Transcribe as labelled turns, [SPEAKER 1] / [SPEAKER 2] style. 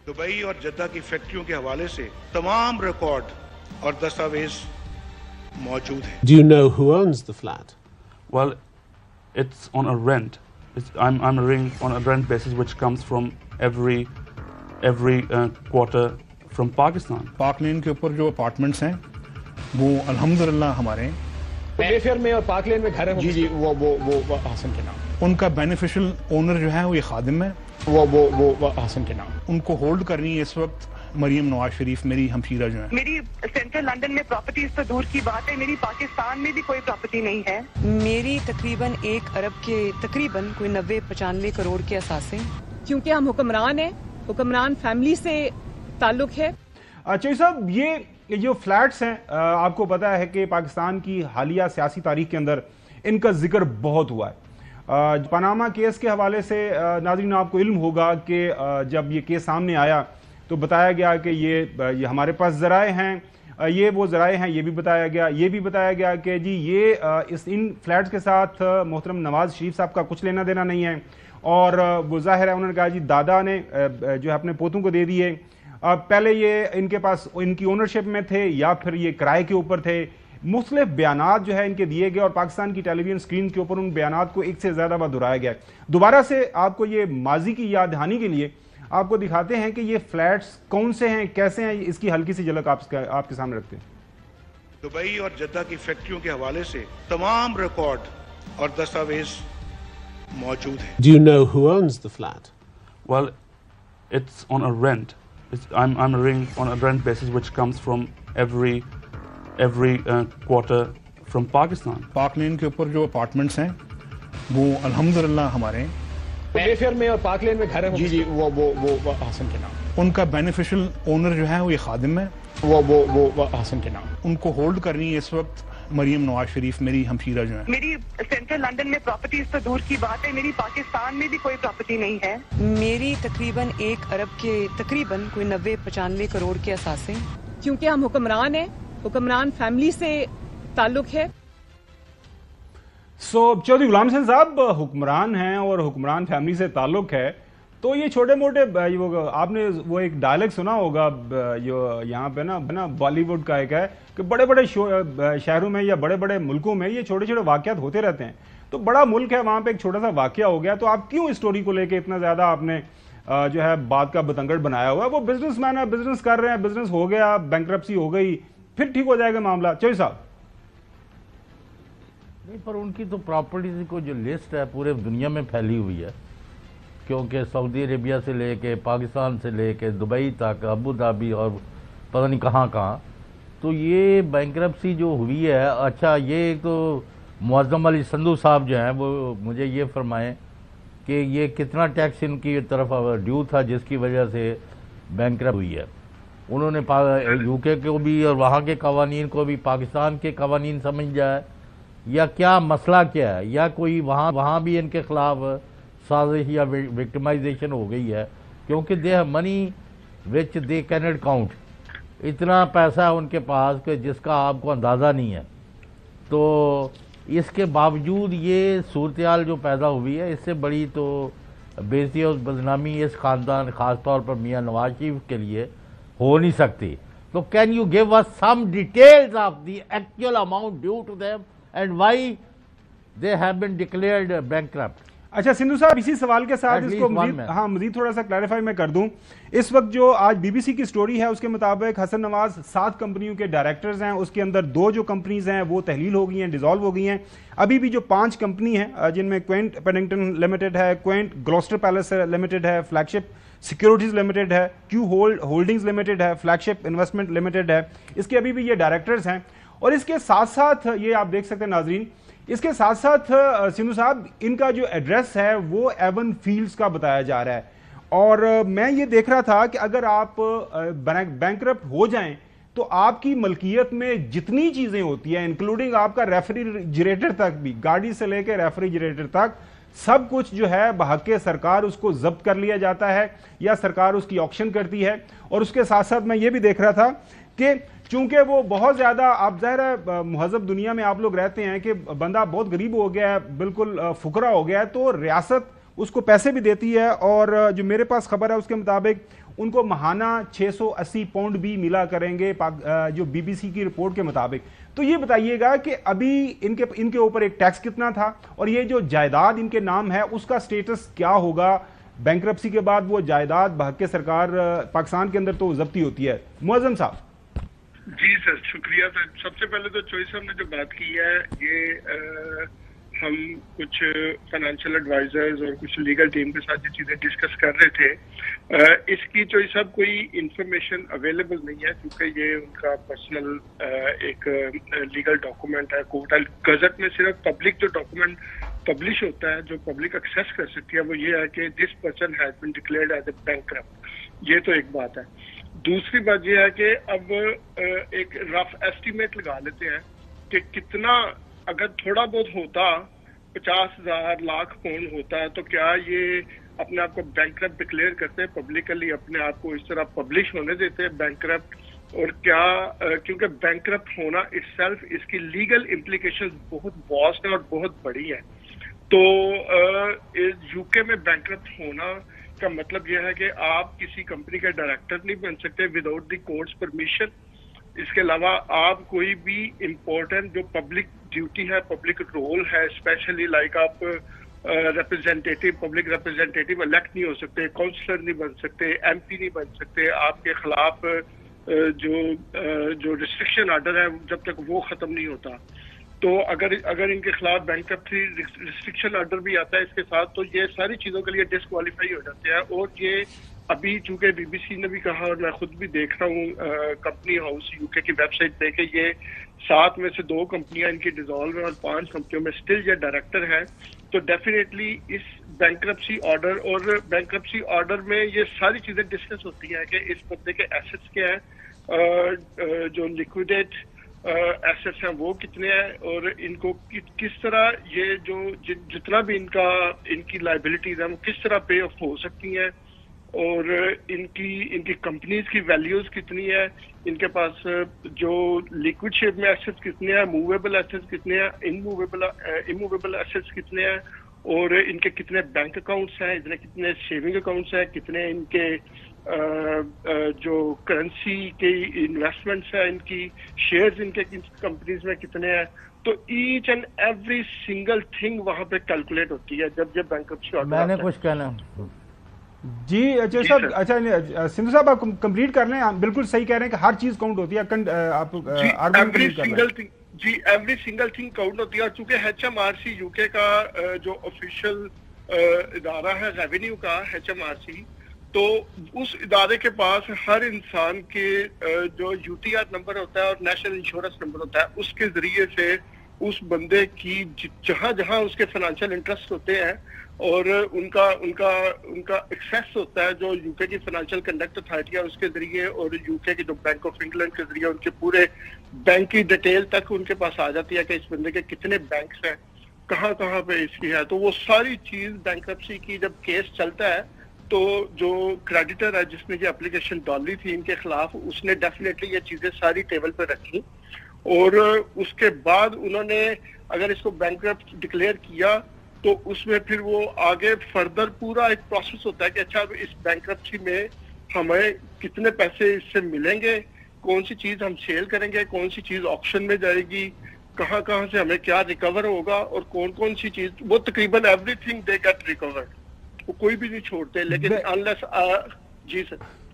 [SPEAKER 1] Dubai और जद्दा की फैक्ट्रियों के हवाले से तमाम रिकॉर्ड और दस्तावेज मौजूद हैं।
[SPEAKER 2] Do you know who owns the flat?
[SPEAKER 3] Well, it's on a rent. I'm renting on a rent basis, which comes from every quarter from Pakistan.
[SPEAKER 4] Park lane के ऊपर जो अपार्टमेंट्स हैं वो अल्हम्दुलिल्लाह हमारे हैं।
[SPEAKER 5] मेफेयर में और पार्क लेन में घर है
[SPEAKER 4] जी वो हसन के नाम। उनका बेनिफिशियल ओनर जो है वो ये खादिम है, वो हसन के नाम। उनको होल्ड करनी है इस वक्त मरियम नवाज शरीफ मेरी हमशीरा जो है।
[SPEAKER 6] मेरी सेंट्रल लंदन में प्रॉपर्टीज तो दूर की बात है, मेरी पाकिस्तान में भी कोई प्रॉपर्टी नहीं है।
[SPEAKER 7] मेरी तकरीबन 1 अरब के तकरीबन कोई 90-95 करोड़ के असासे।
[SPEAKER 8] क्योंकि हम हुक्मरान हैं, हुक्मरान फैमिली से ताल्लुक है।
[SPEAKER 9] चौधरी साहब, ये जो फ्लैट्स हैं, आपको पता है कि पाकिस्तान की हालिया सियासी तारीख के अंदर इनका जिक्र बहुत हुआ है। पनामा केस के हवाले से नाज़रीन आपको इल्म होगा कि जब ये केस सामने आया तो बताया गया कि ये हमारे पास ज़राए हैं, ये वो ज़राए हैं, ये भी बताया गया कि जी ये इन फ्लैट्स के साथ मोहतरम नवाज शरीफ साहब का कुछ लेना देना नहीं है। और वो ज़ाहिर है उन्होंने कहा जी दादा ने जो है अपने पोतों को दे दिए। पहले ये इनके पास इनकी ओनरशिप में थे या फिर ये किराए के ऊपर थे। मुख्तलिफ बयानात जो है इनके दिए गए और पाकिस्तान की टेलीविजन स्क्रीन के ऊपर उन बयानात को एक से ज़्यादा बार दोहराया गया। दोबारा से आपको ये माजी की याद दहानी के लिए आपको दिखाते हैं कि ये फ्लैट्स कौन से हैं, कैसे हैं, इसकी हल्की सी झलक आपके सामने रखते हैं।
[SPEAKER 1] दुबई और जद्दा की फैक्ट्रियों के हवाले से तमाम रिकॉर्ड और दस्तावेज मौजूद हैं।
[SPEAKER 2] Do you know who owns the flat?
[SPEAKER 3] Well, it's on a rent. I'm renting on a rent basis, which comes from every quarter from Pakistan.
[SPEAKER 4] Park lane के ऊपर जो अपार्टमेंट्स हैं वो अल्हम्दुलिल्लाह हमारे हैं।
[SPEAKER 5] मेफेयर में और पार्क लेन में घर है
[SPEAKER 4] जी वो हसन के नाम। उनका बेनिफिशियल ओनर जो है वो ये खादिम है, वो हसन के नाम। उनको होल्ड करनी है इस वक्त मरियम नवाज शरीफ मेरी हमशीरा जो है।
[SPEAKER 6] मेरी सेंट्रल लंदन में प्रॉपर्टीज तो दूर की बात है, मेरी पाकिस्तान में भी कोई प्रॉपर्टी नहीं है।
[SPEAKER 7] मेरी तकरीबन 1 अरब के तकरीबन कोई 90-95 करोड़ के असासे।
[SPEAKER 8] क्योंकि हम हुक्मरान हैं, हुक्मरान फैमिली से ताल्लुक है।
[SPEAKER 9] चौधरी गुलाम हसन साहब हुक्मरान हैं और हुक्मरान फैमिली से ताल्लुक है, तो ये छोटे मोटे आपने वो एक डायलॉग सुना होगा जो यहाँ पे ना बॉलीवुड का एक है कि बड़े बड़े शहरों में या बड़े बड़े मुल्कों में ये छोटे छोटे वाक़यात होते रहते हैं। तो बड़ा मुल्क है, वहाँ पे एक छोटा सा वाक़या हो गया, तो आप क्यों इस स्टोरी को लेके इतना ज़्यादा आपने जो है बात का बतंगड़ बनाया हुआ है? वो बिजनेसमैन है, बिजनेस कर रहे हैं, बिजनेस हो गया, बैंकरप्सी हो गई, फिर ठीक हो जाएगा मामला। चौधरी साहब
[SPEAKER 10] नहीं, पर उनकी तो प्रॉपर्टीज को जो लिस्ट है पूरे दुनिया में फैली हुई है, क्योंकि सऊदी अरेबिया से लेके पाकिस्तान से लेके दुबई तक, अबू धाबी और पता नहीं कहाँ, तो ये बैंकरप्सी जो हुई है। अच्छा, ये तो मुअज़्ज़म अली संधू साहब जो हैं वो मुझे ये फरमाएं कि ये कितना टैक्स इनकी तरफ ड्यू था जिसकी वजह से बैंकरप्ट हुई है। उन्होंने यूके को भी और वहाँ के कवानीन को भी पाकिस्तान के कवानीन समझ जाए, या क्या मसला क्या है, या कोई वहाँ भी इनके खिलाफ साजिश या विक्टिमाइजेशन हो गई है, क्योंकि they have money which they can not count. इतना पैसा है उनके पास कि जिसका आपको अंदाज़ा नहीं है। तो इसके बावजूद ये सूरत-ए-हाल जो पैदा हुई है, इससे बड़ी तो बेइज्जती और बदनामी इस ख़ानदान ख़ास तौर पर मियाँ नवाज शरीफ के लिए हो नहीं सकती। तो can you give us some details of the actual amount due to them and why they have been declared bankrupt?
[SPEAKER 9] अच्छा सिंधु साहब, इसी सवाल के साथ इसको मजीद थोड़ा सा क्लैरिफाई मैं कर दूं। इस वक्त जो आज बीबीसी की स्टोरी है उसके मुताबिक हसन नवाज 7 कंपनियों के डायरेक्टर्स हैं, उसके अंदर 2 जो कंपनीज हैं वो तहलील हो गई हैं, डिसॉल्व हो गई हैं। अभी भी जो 5 कंपनी हैं जिनमें क्वेंट पेडिंगटन लिमिटेड है, क्वेंट ग्लोस्टर पैलेस लिमिटेड है, फ्लैगशिप सिक्योरिटीज लिमिटेड है, क्यू होल्डिंग्स लिमिटेड है, फ्लैगशिप इन्वेस्टमेंट लिमिटेड है, इसके अभी भी ये डायरेक्टर्स हैं। और इसके साथ साथ ये आप देख सकते हैं नाजरीन, इसके साथ साथ सिंधु साहब इनका जो एड्रेस है वो एवन फील्ड्स का बताया जा रहा है। और मैं ये देख रहा था कि अगर आप बैंकरप्ट हो जाएं तो आपकी मलकियत में जितनी चीजें होती हैं, इंक्लूडिंग आपका रेफ्रिजरेटर तक भी, गाड़ी से लेकर रेफ्रिजरेटर तक सब कुछ जो है बहक़ सरकार उसको जब्त कर लिया जाता है या सरकार उसकी ऑक्शन करती है। और उसके साथ साथ मैं ये भी देख रहा था कि चूंकि वो बहुत ज्यादा, आप ज़ाहिर है मुहज़्ज़ब दुनिया में आप लोग रहते हैं कि बंदा बहुत गरीब हो गया है, बिल्कुल फुकरा हो गया है, तो रियासत उसको पैसे भी देती है। और जो मेरे पास खबर है उसके मुताबिक ان کو ماہانہ 680 پاؤنڈ بھی ملا کریں گے جو بی بی سی کی رپورٹ کے مطابق. تو یہ بتائیے گا کہ ابھی ان کے اوپر ایک ٹیکس کتنا تھا اور یہ جو جائیداد ان کے نام ہے اس کا سٹیٹس کیا ہوگا؟ بینکرپسی کے بعد وہ جائیداد بحق سرکار پاکستان کے اندر تو ضبطی ہوتی ہے. معظم صاحب.
[SPEAKER 11] جی سر شکریہ سر. سب سے پہلے تو چوئی صاحب نے جو بات کی ہے یہ ہم کچھ فائنینشیل ایڈوائزرز اور کچھ لیگل ٹیم کے ساتھ یہ چیزیں ڈسکس کر رہے تھے. اس کی چوئی صاحب کوئی انفارمیشن اویلیبل نہیں ہے کیونکہ یہ ان کا پرسنل ایک لیگل ڈاکومنٹ ہے. کورٹ گزٹ میں صرف پبلک جو ڈاکومنٹ پبلش ہوتا ہے جو پبلک ایکسیس کر سکتی ہے وہ یہ ہے کہ this person has been declared as a bankrupt. یہ تو ایک بات ہے. دوسری بات یہ ہے کہ اب ایک رف ایسٹیمیٹ لگا لیتے ہیں کہ کتنا اگر تھوڑا بہت ہوتا 50,000 لاکھ پاؤنڈ ہوتا تو کیا یہ اپنے آپ کو بینکرپٹ ڈکلیئر کرتے پبلکلی اپنے آپ کو اس طرح پبلش ہونے دیتے بینکرپٹ. اور کیا کیونکہ بینکرپٹ ہونا اٹ سیلف اس کی لیگل امپلیکیشن بہت واسٹ ہے اور بہت بڑی ہے. تو یو کے میں بینکرپٹ ہونا کا مطلب یہ ہے کہ آپ کسی کمپنی کا ڈائریکٹر نہیں بن سکتے وداؤٹ دی کورٹس پرمیشن. اس کے علاوہ آپ کوئی بھی امپورٹنٹ جو پبلک ڈیوٹی ہے پبلک رول ہے اسپیشلی لائک آپ ریپرزینٹیٹیو پبلک ریپرزینٹیٹیو الیکٹ نہیں ہو سکتے, کاؤنسلر نہیں بن سکتے, ایم پی نہیں بن سکتے. آپ کے خلاف جو ریسٹرکشن آرڈر ہے جب تک وہ ختم نہیں ہوتا تو اگر ان کے خلاف بینکرپسی ریسٹرکشن آرڈر بھی آتا ہے اس کے ساتھ تو یہ ساری چیزوں کے لیے ڈسکوالیفائی ہو جاتے ہیں. اور یہ ابھی چونکہ بی بی سی نے بھی کہا اور میں خود بھی دیکھ رہا ہوں کمپنی ہاؤس یو کے کی ویب سائٹ پہ کہ یہ 7 میں سے 2 کمپنیاں ان کی ڈیزالو ہیں اور 5 کمپنیوں میں اسٹل یہ ڈائریکٹر ہے. تو ڈیفینیٹلی اس بینکرپسی آرڈر اور بینکرپسی آرڈر میں یہ ساری چیزیں ڈسکس ہوتی ہیں کہ اس بندے کے ایسٹس کیا ہیں, جو لیکویڈیٹ ایسٹس ہیں وہ کتنے ہیں اور ان کو کس طرح یہ جو جتنا بھی ان کی لائبلٹیز ہیں وہ کس طرح پے آف ہو سکتی ہیں اور ان کی کمپنیز کی ویلیوز کتنی ہے, ان کے پاس جو لیکوڈ شیپ میں ایسٹس کتنے ہیں, موویبل ایسٹس کتنے ہیں, اموویبل ایسٹس کتنے ہیں اور ان کے کتنے بینک اکاؤنٹس ہیں, کتنے سیونگ اکاؤنٹس ہیں, کتنے ان کے جو کرنسی کے انویسٹمنٹس ہیں, ان کی شیئرز ان کے کمپنیز میں کتنے ہیں. تو each and every single thing وہاں پہ کیلکولیٹ ہوتی ہے جب بینکرپسی آرڈر. میں نے کچھ کہنا
[SPEAKER 9] جی اچھا صاحب. اچھا سندھو صاحب آپ کمپلیٹ کر لیں. بالکل صحیح کہہ رہے ہیں کہ ہر چیز کاؤنٹ ہوتی ہے. آپ
[SPEAKER 11] جی ایوری سنگل تھنگ کاؤنٹ ہوتی ہے. اور چونکہ H M R C U K کا جو آفیشیل ادارہ ہے ریونیو کا ایچ ایم آر سی, تو اس ادارے کے پاس ہر انسان کے جو یو ٹی آر نمبر ہوتا ہے اور نیشنل انشورنس نمبر ہوتا ہے اس کے ذریعے سے اس بندے کی جہاں جہاں اس کے فائنینشیل انٹرسٹ ہوتے ہیں اور ان کا ایکسیس ہوتا ہے جو یو کے کی فائنینشیل کنڈکٹ اتھارٹی ہے اس کے ذریعے اور یو کے کی جو بینک آف انگلینڈ کے ذریعے ان کے پورے بینک کی ڈیٹیل تک ان کے پاس آ جاتی ہے کہ اس بندے کے کتنے بینکس ہیں, کہاں کہاں پہ اس کی ہے. تو وہ ساری چیز بینکرپسی کی جب کیس چلتا ہے تو جو کریڈیٹر ہے جس نے یہ اپلیکیشن ڈالی تھی ان کے خلاف اس نے ڈیفینیٹلی یہ چیزیں ساری ٹیبل پہ رکھی اور اس کے بعد انہوں نے اگر اس کو بینکرپٹ ڈکلیئر کیا تو اس میں پھر وہ آگے فردر پورا ایک پروسیس ہوتا ہے کہ اچھا اس بینکرپسی میں ہمیں کتنے پیسے اس سے ملیں گے, کون سی چیز ہم سیل کریں گے, کون سی چیز آکشن میں جائے گی, کہاں کہاں سے ہمیں کیا ریکور ہوگا اور کون سی چیز. وہ تقریباً everything they get recorded, وہ کوئی بھی نہیں چھوڑتے. لیکن انلیس جی سر